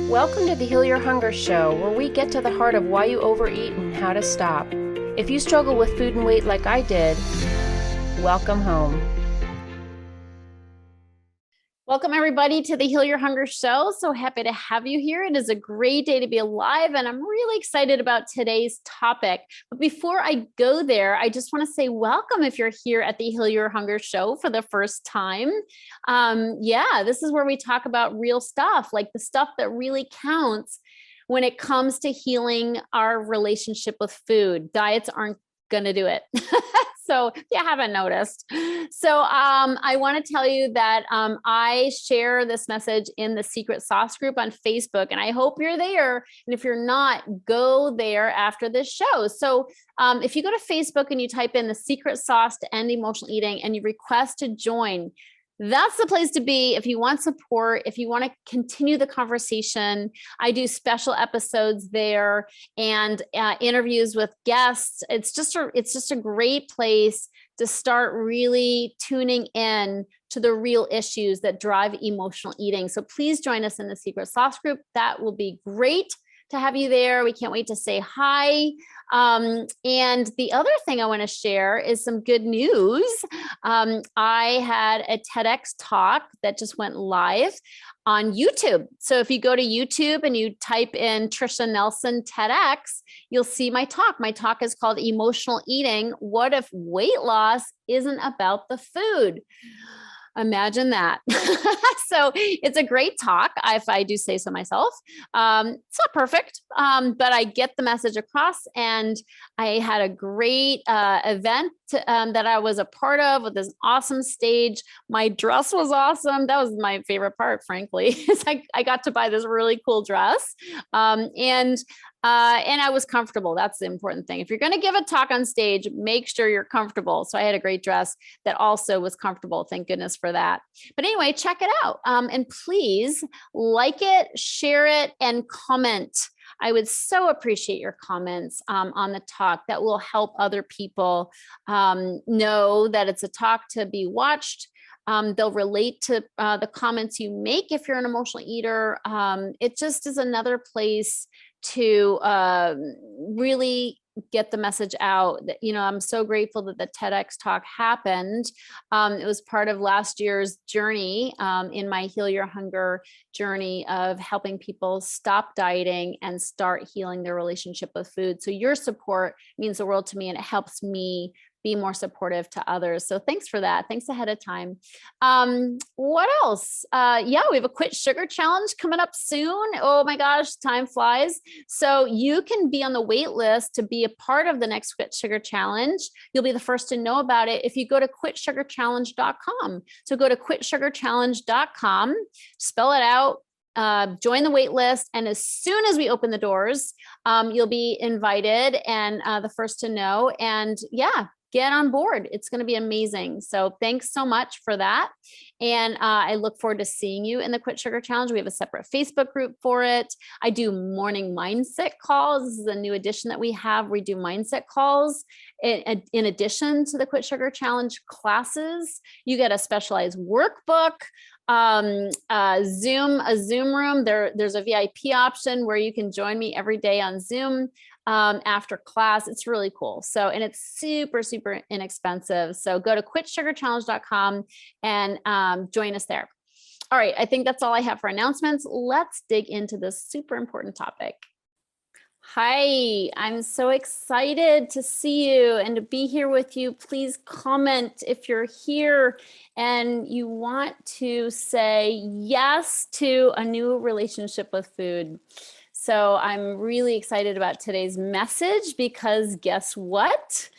Welcome to the Heal Your Hunger Show, where we get to the heart of why you overeat and how to stop. If you struggle with food and weight like I did, welcome home. Welcome everybody to the Heal Your Hunger Show. So happy to have you here. It is a great day to be alive, and I'm really excited about today's topic. But before I go there, I just want to say welcome if you're here at the Heal Your Hunger Show for the first time. This is where we talk about real stuff, like the stuff that really counts when it comes to healing our relationship with food. Diets aren't going to do it. So if you haven't noticed. So I want to tell you that I share this message in the Secret Sauce group on Facebook, and I hope you're there. And if you're not, go there after this show. So if you go to Facebook and you type in the Secret Sauce to End Emotional Eating and you request to join, that's the place to be if you want support, if you want to continue the conversation. I do special episodes there and interviews with guests. It's just a great place to start really tuning in to the real issues that drive emotional eating. So please join us in the Secret Sauce group. That will be great to have you there. We can't wait to say hi. And the other thing I want to share is some good news. I had a TEDx talk that just went live on YouTube. So if you go to YouTube and you type in Tricia Nelson TEDx, you'll see my talk. My talk is called Emotional Eating. What if weight loss isn't about the food? Imagine that. So it's a great talk, if I do say so myself. It's not perfect, but I get the message across, and I had a great event that I was a part of with this awesome stage. My dress was awesome. That was my favorite part, frankly, is I got to buy this really cool dress. And I was comfortable. That's the important thing. If you're going to give a talk on stage, make sure you're comfortable. So I had a great dress that also was comfortable. Thank goodness for that. But anyway, check it out. And please like it, share it, and comment. I would so appreciate your comments on the talk. That will help other people know that it's a talk to be watched. They'll relate to the comments you make if you're an emotional eater. It just is another place to really get the message out. That, I'm so grateful that the TEDx talk happened. It was part of last year's journey in my Heal Your Hunger journey of helping people stop dieting and start healing their relationship with food. So your support means the world to me, and it helps me be more supportive to others. So thanks for that. Thanks ahead of time. What else? We have a Quit Sugar Challenge coming up soon. Oh my gosh, time flies. So you can be on the wait list to be a part of the next Quit Sugar Challenge. You'll be the first to know about it if you go to quitsugarchallenge.com. So go to quitsugarchallenge.com, spell it out, join the wait list. And as soon as we open the doors, you'll be invited and the first to know. And get on board. It's going to be amazing. So thanks so much for that. And I look forward to seeing you in the Quit Sugar Challenge. We have a separate Facebook group for it. I do morning mindset calls. This is a new addition that we have. We do mindset calls in addition to the Quit Sugar Challenge classes. You get a specialized workbook, a Zoom room. There's a VIP option where you can join me every day on Zoom after class. It's really cool. So, and it's super, super inexpensive. So go to quitsugarchallenge.com and join us there. All right. I think that's all I have for announcements. Let's dig into this super important topic. Hi, I'm so excited to see you and to be here with you. Please comment if you're here and you want to say yes to a new relationship with food. So I'm really excited about today's message because guess what?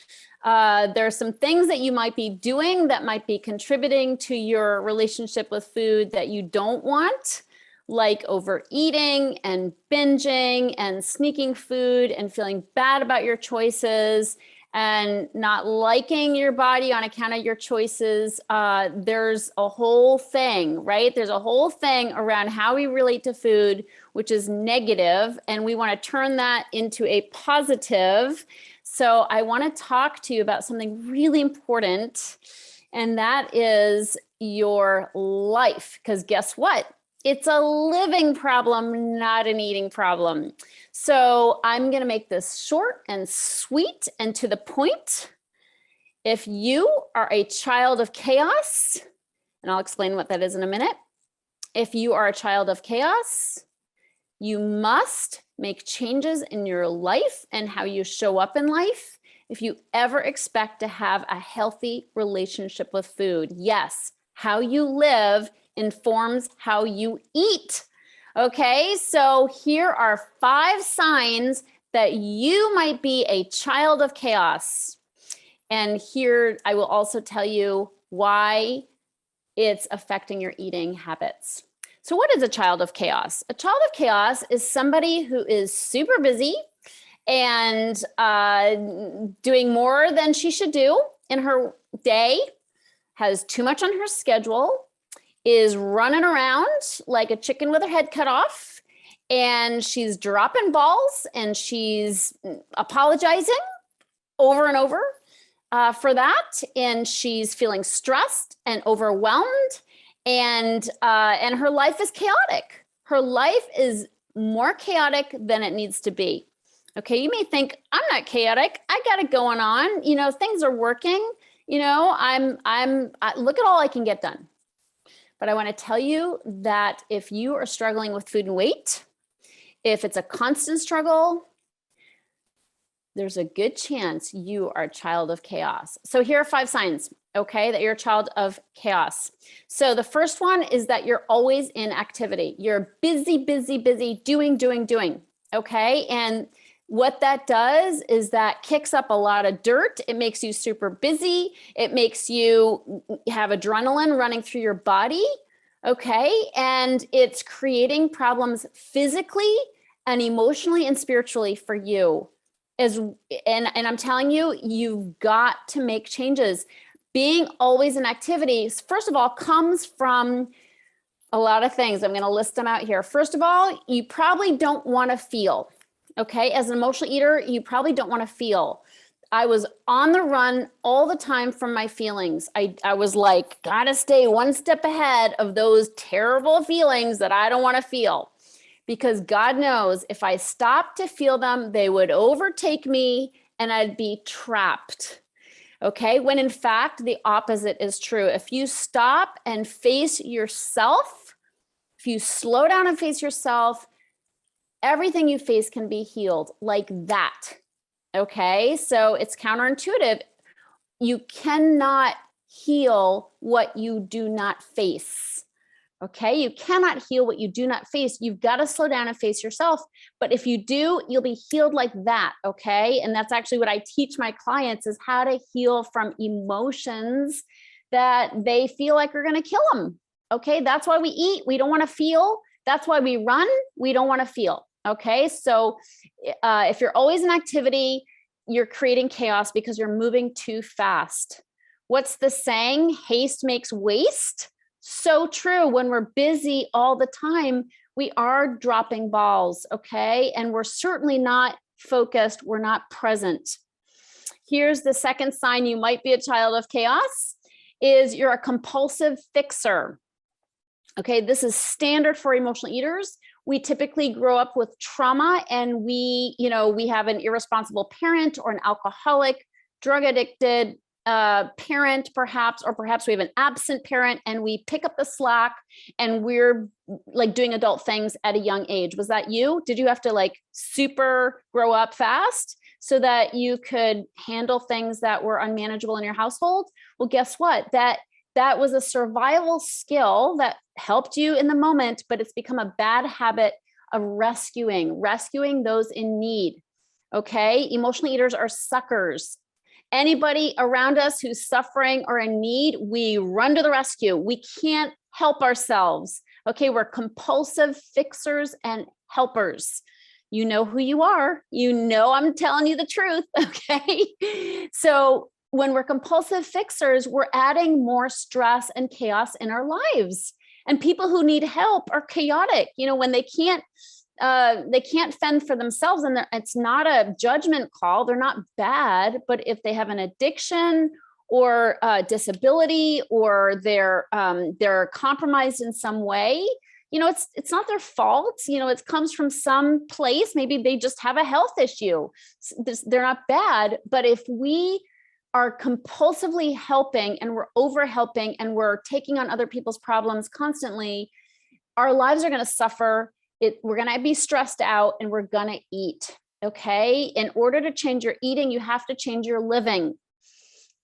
There are some things that you might be doing that might be contributing to your relationship with food that you don't want, like overeating and binging and sneaking food and feeling bad about your choices and not liking your body on account of your choices. There's a whole thing, right? There's a whole thing around how we relate to food, which is negative, and we want to turn that into a positive. So I want to talk to you about something really important, and that is your life. Because guess what? It's a living problem, not an eating problem. So I'm going to make this short and sweet and to the point. If you are a child of chaos, and I'll explain what that is in a minute. If you are a child of chaos, you must make changes in your life and how you show up in life if you ever expect to have a healthy relationship with food. Yes, how you live informs how you eat. Okay, so here are 5 signs that you might be a child of chaos. And here I will also tell you why it's affecting your eating habits. So what is a child of chaos? A child of chaos is somebody who is super busy and doing more than she should do in her day, has too much on her schedule, is running around like a chicken with her head cut off, and she's dropping balls and she's apologizing over and over for that, and she's feeling stressed and overwhelmed, and her life is chaotic. Her life is more chaotic than it needs to be. Okay, you may think, I'm not chaotic. I got it going on. You know, things are working. You know, look at all I can get done. But I want to tell you that if you are struggling with food and weight, if it's a constant struggle, there's a good chance you are a child of chaos. So here are 5 signs, okay, that you're a child of chaos. So the first one is that you're always in activity. You're busy, doing, okay? And what that does is that kicks up a lot of dirt. It makes you super busy. It makes you have adrenaline running through your body, okay? And it's creating problems physically and emotionally and spiritually for you. And I'm telling you, you've got to make changes. Being always in activities, first of all, comes from a lot of things. I'm going to list them out here. First of all, you probably don't want to feel. Okay, as an emotional eater, you probably don't want to feel. I was on the run all the time from my feelings. I was like, gotta stay one step ahead of those terrible feelings that I don't want to feel. Because God knows if I stopped to feel them, they would overtake me and I'd be trapped. Okay, when in fact, the opposite is true. If you stop and face yourself, if you slow down and face yourself, everything you face can be healed like that. Okay, so it's counterintuitive. You cannot heal what you do not face. Okay, you cannot heal what you do not face. You've got to slow down and face yourself. But if you do, you'll be healed like that. Okay, and that's actually what I teach my clients is how to heal from emotions that they feel like are going to kill them. Okay, that's why we eat. We don't want to feel. That's why we run. We don't want to feel. Okay, so if you're always in activity, you're creating chaos because you're moving too fast. What's the saying? Haste makes waste. So true. When we're busy all the time, we are dropping balls, okay? And we're certainly not focused. We're not present. Here's the second sign you might be a child of chaos is you're a compulsive fixer. Okay, this is standard for emotional eaters. We typically grow up with trauma and we have an irresponsible parent or an alcoholic, drug addicted parent, perhaps, or perhaps we have an absent parent and we pick up the slack and we're like doing adult things at a young age. Was that you? Did you have to like super grow up fast so that you could handle things that were unmanageable in your household? Well, guess what? That was a survival skill that helped you in the moment, but it's become a bad habit of rescuing those in need. Okay. Emotional eaters are suckers. Anybody around us who's suffering or in need, we run to the rescue. We can't help ourselves. Okay. We're compulsive fixers and helpers. You know who you are. You know, I'm telling you the truth. Okay. So when we're compulsive fixers, we're adding more stress and chaos in our lives. And people who need help are chaotic. You know, when they can't fend for themselves, and it's not a judgment call. They're not bad, but if they have an addiction or a disability or they're compromised in some way, it's not their fault. It comes from some place. Maybe they just have a health issue. They're not bad. But if we are compulsively helping and we're over helping and we're taking on other people's problems constantly, our lives are going to suffer. We're going to be stressed out and we're going to eat. Okay. In order to change your eating, you have to change your living.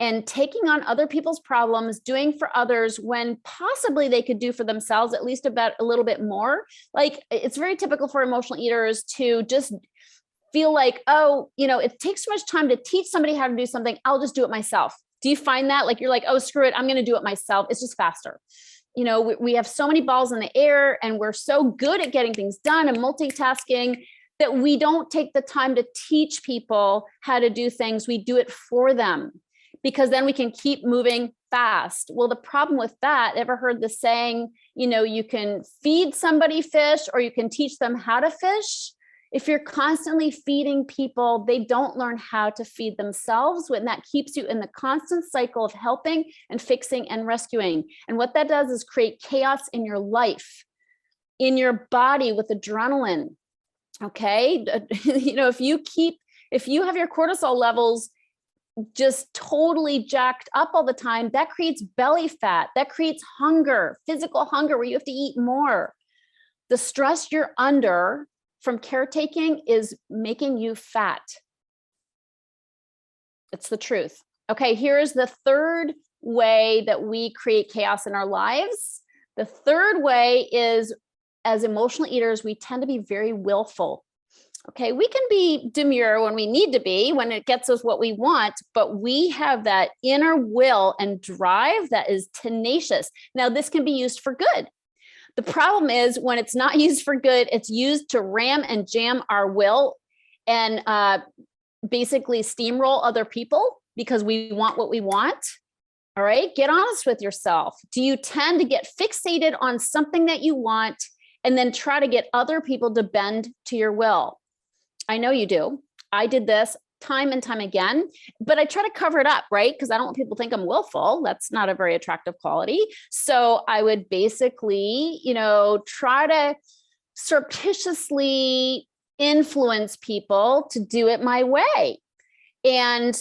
And taking on other people's problems, doing for others when possibly they could do for themselves, at least about a little bit more. Like, it's very typical for emotional eaters to just feel like, oh, it takes too much time to teach somebody how to do something. I'll just do it myself. Do you find that? Like, you're like, oh, screw it, I'm going to do it myself. It's just faster. We have so many balls in the air and we're so good at getting things done and multitasking that we don't take the time to teach people how to do things. We do it for them, because then we can keep moving fast. Well, the problem with that, ever heard the saying, you can feed somebody fish or you can teach them how to fish? If you're constantly feeding people, they don't learn how to feed themselves, and that keeps you in the constant cycle of helping and fixing and rescuing. And what that does is create chaos in your life, in your body with adrenaline. Okay. If you have your cortisol levels just totally jacked up all the time, that creates belly fat, that creates hunger, physical hunger, where you have to eat more. The stress you're under from caretaking is making you fat. It's the truth. Okay, here's the third way that we create chaos in our lives. The third way is, as emotional eaters, we tend to be very willful. Okay, we can be demure when we need to be, when it gets us what we want, but we have that inner will and drive that is tenacious. Now, this can be used for good. The problem is when it's not used for good, it's used to ram and jam our will and basically steamroll other people because we want what we want. All right, get honest with yourself. Do you tend to get fixated on something that you want and then try to get other people to bend to your will? I know you do. I did this time and time again, but I try to cover it up, right? Because I don't want people to think I'm willful. That's not a very attractive quality. So I would basically, try to surreptitiously influence people to do it my way. And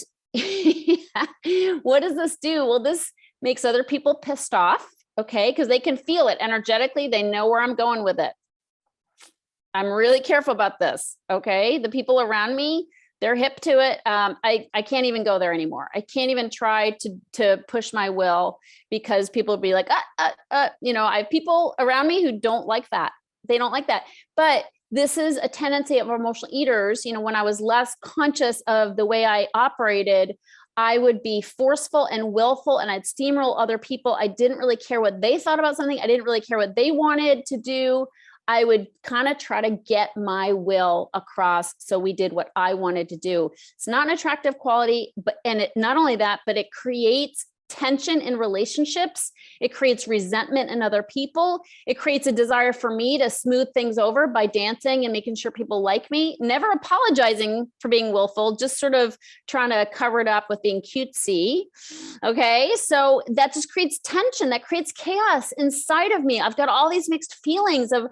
what does this do? Well, this makes other people pissed off, okay? Because they can feel it energetically. They know where I'm going with it. I'm really careful about this, okay? The people around me, they're hip to it. I can't even go there anymore. I can't even try to push my will because people will be like, I have people around me who don't like that. They don't like that. But this is a tendency of emotional eaters. When I was less conscious of the way I operated, I would be forceful and willful and I'd steamroll other people. I didn't really care what they thought about something. I didn't really care what they wanted to do. I would kind of try to get my will across. So we did what I wanted to do. It's not an attractive quality, not only that, but it creates tension in relationships. It creates resentment in other people. It creates a desire for me to smooth things over by dancing and making sure people like me, never apologizing for being willful, just sort of trying to cover it up with being cutesy. Okay. So that just creates tension. That creates chaos inside of me. I've got all these mixed feelings of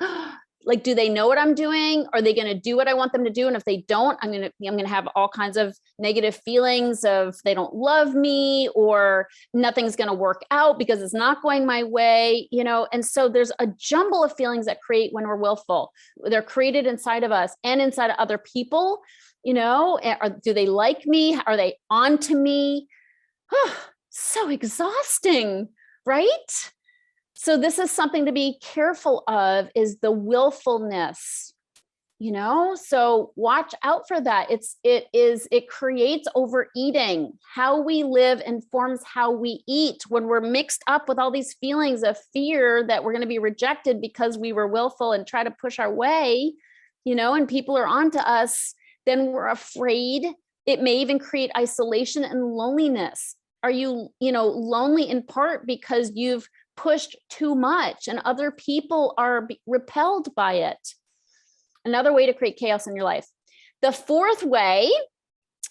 like, do they know what I'm doing? Are they going to do what I want them to do? And if they don't, I'm going to have all kinds of negative feelings of they don't love me or nothing's going to work out because it's not going my way, And so there's a jumble of feelings that create when we're willful. They're created inside of us and inside of other people, do they like me? Are they on to me? So exhausting, right? So this is something to be careful of, is the willfulness, so watch out for that. It creates overeating. How we live informs how we eat. When we're mixed up with all these feelings of fear that we're going to be rejected because we were willful and try to push our way, and people are onto us, then we're afraid. It may even create isolation and loneliness. Are you, lonely in part because you've pushed too much and other people are repelled by it? Another way to create chaos in your life. The fourth way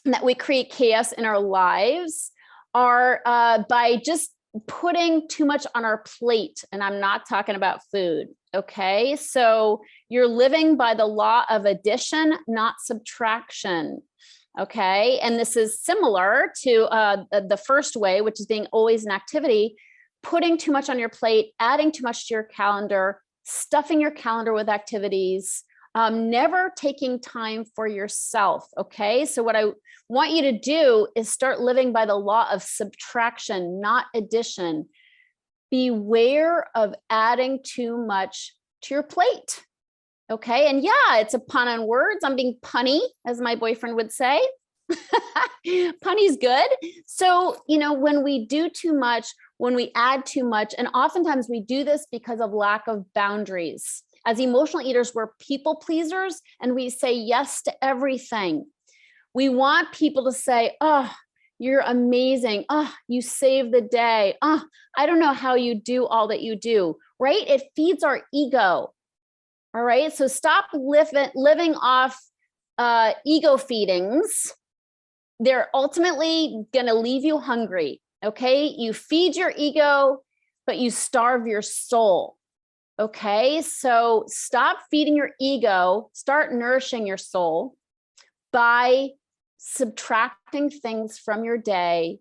that we create chaos in our lives are by just putting too much on our plate, and I'm not talking about food. Okay. So you're living by the law of addition, not subtraction. Okay. And this is similar to the first way, which is being always in activity, putting too much on your plate, adding too much to your calendar, stuffing your calendar with activities, never taking time for yourself. Okay. So what I want you to do is start living by the law of subtraction, not addition. Beware of adding too much to your plate. Okay. And yeah, it's a pun on words. I'm being punny, as my boyfriend would say. Punny's good. So, when we do too much, when we add too much, and oftentimes we do this because of lack of boundaries. As emotional eaters, we're people pleasers and we say yes to everything. We want people to say, oh, you're amazing. Oh, you saved the day. Oh, I don't know how you do all that you do, right? It feeds our ego. All right. So stop living off ego feedings. They're ultimately going to leave you hungry. Okay. You feed your ego, but you starve your soul. Okay. So stop feeding your ego, start nourishing your soul by subtracting things from your day,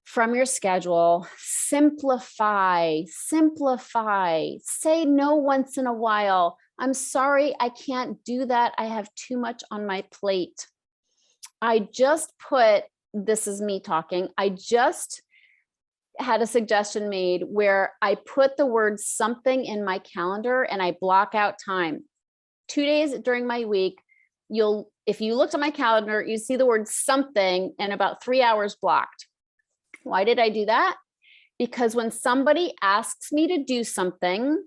from your schedule. Simplify, say no once in a while. I'm sorry, I can't do that. I have too much on my plate. This is me talking. I just had a suggestion made where I put the word something in my calendar and I block out time. 2 days during my week, if you looked at my calendar, you see the word something and about 3 hours blocked. Why did I do that? Because when somebody asks me to do something,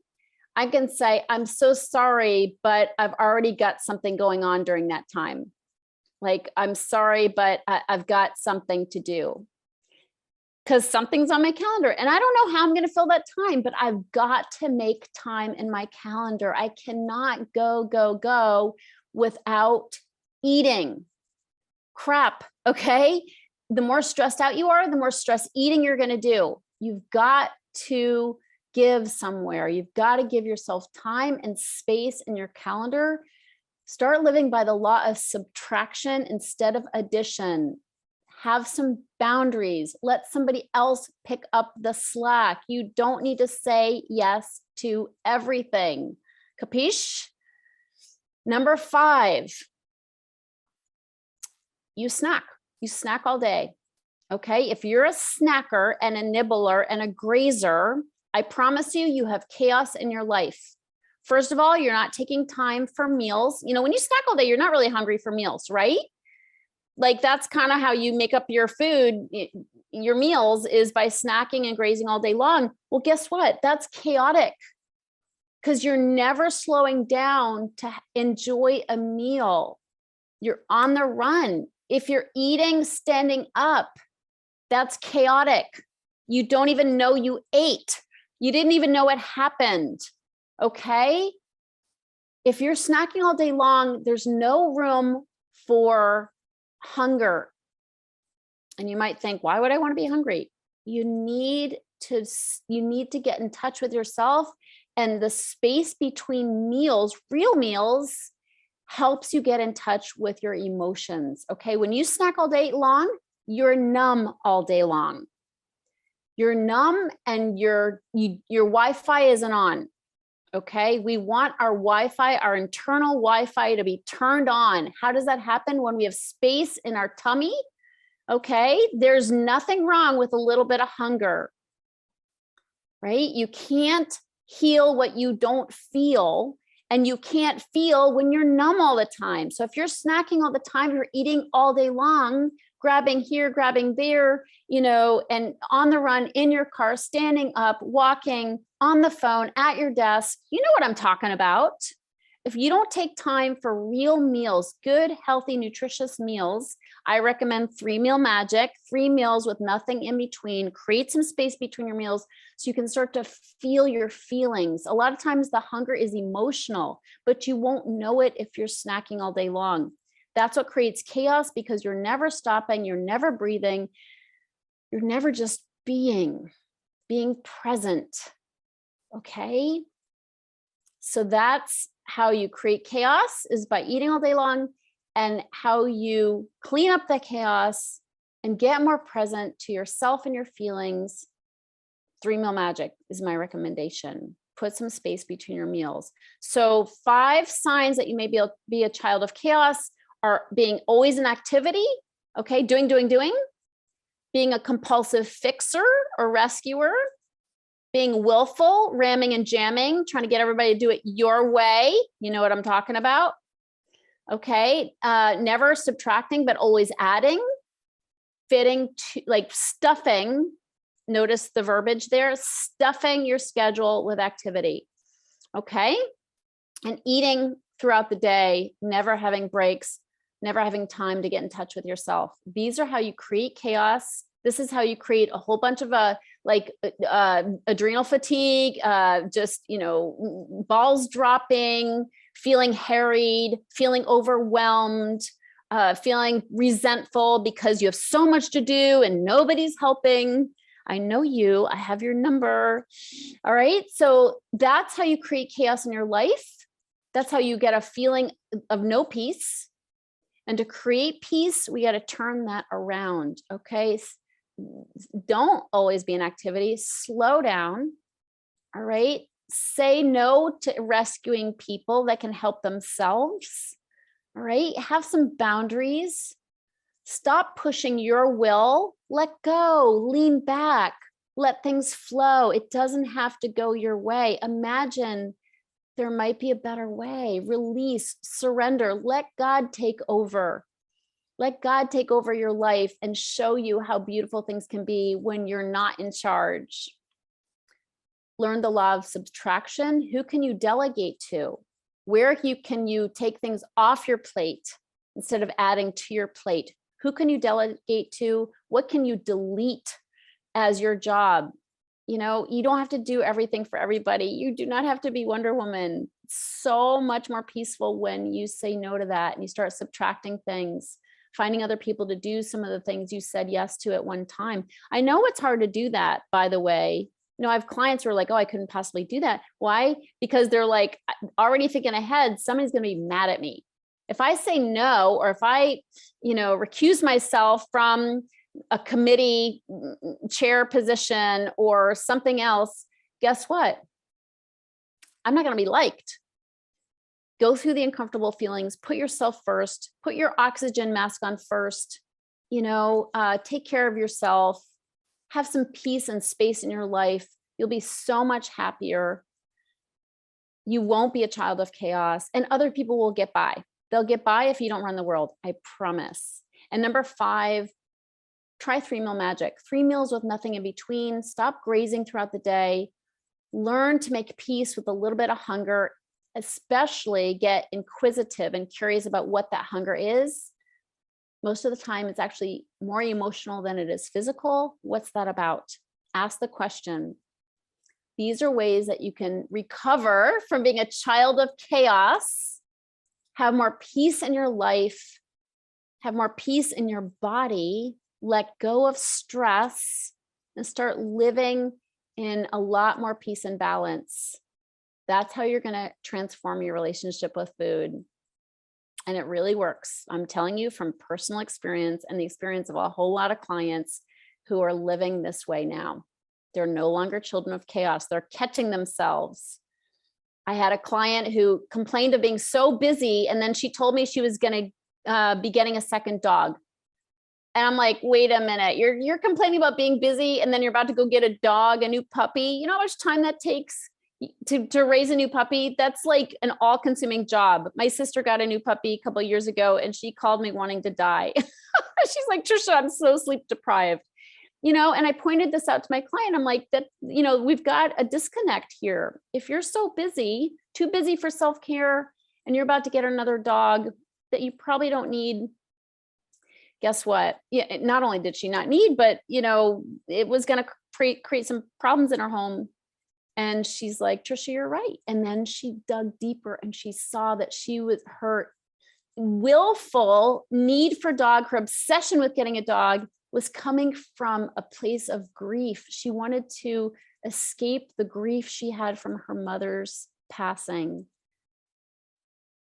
I can say, I'm so sorry, but I've already got something going on during that time. Like, I'm sorry, but I've got something to do. Because something's on my calendar and I don't know how I'm going to fill that time, but I've got to make time in my calendar. I cannot go without eating crap. Okay. The more stressed out you are, the more stress eating you're going to do. You've got to give somewhere. You've got to give yourself time and space in your calendar. Start living by the law of subtraction instead of addition. Have some boundaries. Let somebody else pick up the slack. You don't need to say yes to everything. Capiche? Number 5, you snack. You snack all day. Okay. If you're a snacker and a nibbler and a grazer, I promise you have chaos in your life. First of all, you're not taking time for meals. When you snack all day, you're not really hungry for meals, right? Like, that's kind of how you make up your food, your meals, is by snacking and grazing all day long. Well, guess what? That's chaotic because you're never slowing down to enjoy a meal. You're on the run. If you're eating standing up, that's chaotic. You don't even know you ate. You didn't even know it happened. Okay? If you're snacking all day long, there's no room for hunger. And you might think, why would I want to be hungry? You need to get in touch with yourself, and the space between meals, real meals, helps you get in touch with your emotions. Okay. When you snack all day long, you're numb all day long. You're numb and your Wi-Fi isn't on. Okay. We want our Wi-Fi, our internal Wi-Fi, to be turned on. How does that happen? When we have space in our tummy. Okay. There's nothing wrong with a little bit of hunger, right? You can't heal what you don't feel, and you can't feel when you're numb all the time. So if you're snacking all the time, you're eating all day long, grabbing here, grabbing there, and on the run, in your car, standing up, walking, on the phone, at your desk. You know what I'm talking about. If you don't take time for real meals, good, healthy, nutritious meals, I recommend 3-meal magic, 3 meals with nothing in between. Create some space between your meals so you can start to feel your feelings. A lot of times the hunger is emotional, but you won't know it if you're snacking all day long. That's what creates chaos, because you're never stopping, you're never breathing, you're never just being. being present. Okay. So that's how you create chaos, is by eating all day long, and how you clean up the chaos and get more present to yourself and your feelings. 3-meal magic is my recommendation. Put some space between your meals. So 5 signs that you may be a child of chaos are being always in activity. Okay. Doing, being a compulsive fixer or rescuer, being willful, ramming and jamming, trying to get everybody to do it your way. You know what I'm talking about? Okay. Never subtracting, but always adding, fitting to, like stuffing. Notice the verbiage there, stuffing your schedule with activity. Okay. And eating throughout the day, never having breaks, never having time to get in touch with yourself. These are how you create chaos. This is how you create a whole bunch of adrenal fatigue, just, balls dropping, feeling harried, feeling overwhelmed, feeling resentful because you have so much to do and nobody's helping. I know you, I have your number. All right. So that's how you create chaos in your life. That's how you get a feeling of no peace. And to create peace, we got to turn that around. Okay. Don't always be in activity. Slow down. All right. Say no to rescuing people that can help themselves. All right. Have some boundaries. Stop pushing your will. Let go, lean back, let things flow. It doesn't have to go your way. Imagine there might be a better way. Release, surrender, let God take over. Let God take over your life and show you how beautiful things can be when you're not in charge. Learn the law of subtraction. Who can you delegate to? Where can you take things off your plate instead of adding to your plate? Who can you delegate to? What can you delete as your job? You don't have to do everything for everybody. You do not have to be Wonder Woman. It's so much more peaceful when you say no to that and you start subtracting things, finding other people to do some of the things you said yes to at one time. I know it's hard to do that, by the way. I have clients who are like, oh, I couldn't possibly do that. Why? Because they're like already thinking ahead, somebody's going to be mad at me. If I say no, or if I, recuse myself from a committee chair position or something else, guess what? I'm not going to be liked. Go through the uncomfortable feelings, put yourself first, put your oxygen mask on first, take care of yourself, have some peace and space in your life. You'll be so much happier. You won't be a child of chaos, and other people will get by. They'll get by if you don't run the world. I promise. And number 5, try 3-meal magic. 3 meals with nothing in between. Stop grazing throughout the day. Learn to make peace with a little bit of hunger, especially get inquisitive and curious about what that hunger is. Most of the time, it's actually more emotional than it is physical. What's that about? Ask the question. These are ways that you can recover from being a child of chaos, have more peace in your life, have more peace in your body, let go of stress, and start living in a lot more peace and balance. That's how you're going to transform your relationship with food. And it really works. I'm telling you from personal experience and the experience of a whole lot of clients who are living this way now. They're no longer children of chaos. They're catching themselves. I had a client who complained of being so busy, and then she told me she was going to be getting a second dog. And I'm like, wait a minute, you're complaining about being busy, and then you're about to go get a dog, a new puppy. You know how much time that takes to raise a new puppy? That's like an all-consuming job. My sister got a new puppy a couple of years ago, and she called me wanting to die. She's like, Tricia, I'm so sleep deprived. And I pointed this out to my client. I'm like, we've got a disconnect here. If you're so busy, too busy for self-care, and you're about to get another dog that you probably don't need, guess what? Yeah, not only did she not need, but it was going to create some problems in her home. And she's like, Tricia, you're right. And then she dug deeper and she saw that her willful need for dog, her obsession with getting a dog was coming from a place of grief. She wanted to escape the grief she had from her mother's passing.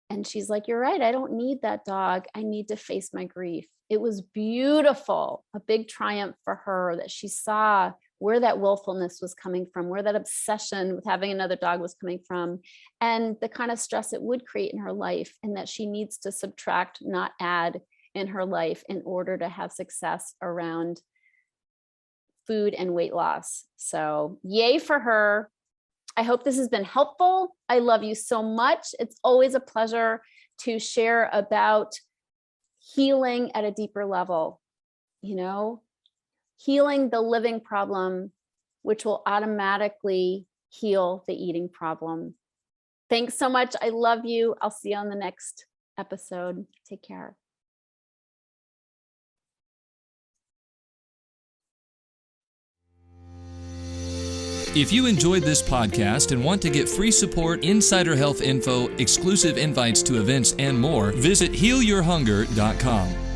And she's like, you're right, I don't need that dog. I need to face my grief. It was beautiful, a big triumph for her that she saw where that willfulness was coming from, where that obsession with having another dog was coming from, and the kind of stress it would create in her life, and that she needs to subtract, not add, in her life in order to have success around food and weight loss. So yay for her. I hope this has been helpful. I love you so much. It's always a pleasure to share about healing at a deeper level, healing the living problem, which will automatically heal the eating problem. Thanks so much. I love you. I'll see you on the next episode. Take care. If you enjoyed this podcast and want to get free support, insider health info, exclusive invites to events, and more, visit healyourhunger.com.